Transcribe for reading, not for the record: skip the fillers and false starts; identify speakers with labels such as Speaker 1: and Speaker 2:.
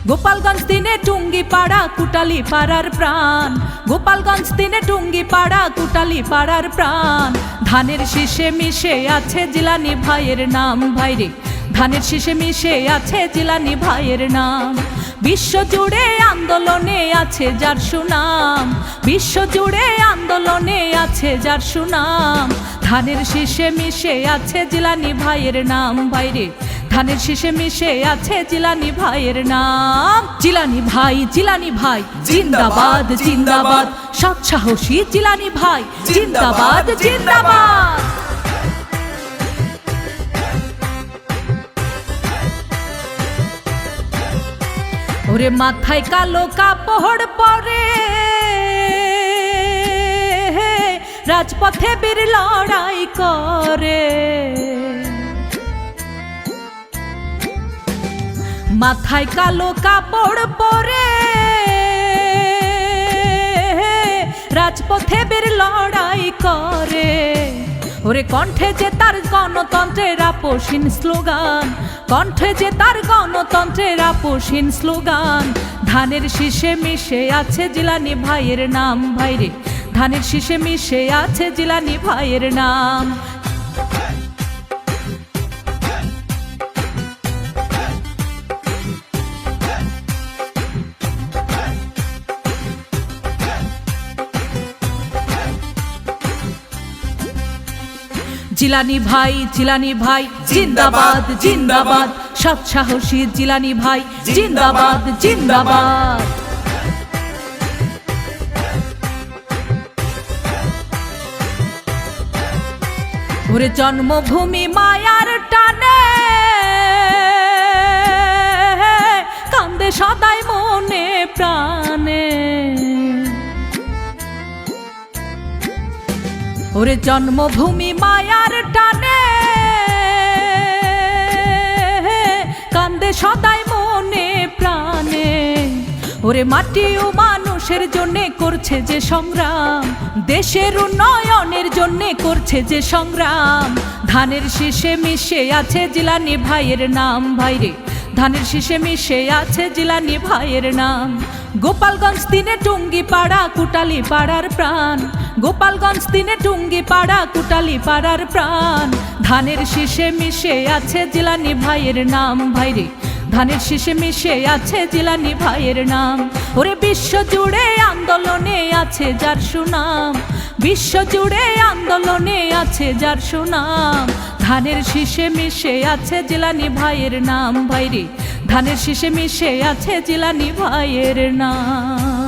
Speaker 1: গোপালগঞ্জ দিনে টুঙ্গি পাড়া কুটালি পাড়ার প্রাণ, গোপালগঞ্জ দিনে টুঙ্গি পাড়া কুটালি পাড়ার প্রাণ। ধানের শীষে মিশে আছে জিলানি ভাইয়ের নাম, ভাইরে ধানের শীষে মিশে আছে জিলানি ভাইয়ের নাম। বিশ্বজুড়ে আন্দোলনে আছে যার সুনাম, বিশ্বজুড়ে আন্দোলনে আছে যার সুনাম। ধানের শীষে মিশে আছে জিলানি ভাইয়ের নাম, ভাইরে ধানের শীষে মিশে আছে জিলানি ভাইয়ের নাম। জিলানি ভাই জিন্দাবাদ জিন্দাবাদ, সৎ সাহসী জিলানি ভাই জিন্দাবাদ জিন্দাবাদ। ওরে মাথায় কালো কাপড় পরে রাজপথে বীর লড়াই করে, মাথায় কালো কাপড় পরে রাজপথে বীর লড়াই করে। ওরে কণ্ঠে যে তার গণতন্ত্রের আপোষহীন স্লোগান, কণ্ঠে যে তার গণতন্ত্রের আপোষহীন স্লোগান। ধানের শীষে মিশে আছে জিলানি ভাইয়ের নাম, ভাইরে ধানের শীষে মিশে আছে জিলানি ভাইয়ের নাম। জিলানি ভাই জিন্দাবাদ জিন্দাবাদ, সৎ সাহসী জিলানি ভাই জিন্দাবাদ জিন্দাবাদ। ওরে জন্মভূমি মায়ার টানে কান্দে সদাই মনে প্রাণে, ওরে জন্মভূমি মায়ার টানে কান্দে সদাই মনে প্রাণে। ওরে মাটি ও মানুষের জন্যে করছে যে সংগ্রাম, দেশের উন্নয়নের জন্যে করছে যে সংগ্রাম। ধানের শীষে মিশে আছে জিলানি ভাইয়ের নাম, ভাইরে ধানের শীষে মিশে আছে জিলানি ভাইয়ের নাম। গোপালগঞ্জ দিনে টুঙ্গি পাড়া কুটালি পাড়ার প্রাণ, গোপালগঞ্জ দিনে টুঙ্গি পাড়া কুটালি পাড়ার প্রাণ। ধানের শীষে মিশে আছে জিলানি ভাইয়ের নাম, ভাইরে ধানের শীষে মিশে আছে জিলানি ভাইয়ের নাম। ওরে বিশ্বজুড়ে আন্দোলনে আছে যার সুনাম, বিশ্বজুড়ে আন্দোলনে আছে যার সুনাম। ধানের শীষে মিশে আছে জিলানি ভাইয়ের নাম, ভাইরে ধানের শীষে মিশে আছে জিলানি ভাইয়ের নাম।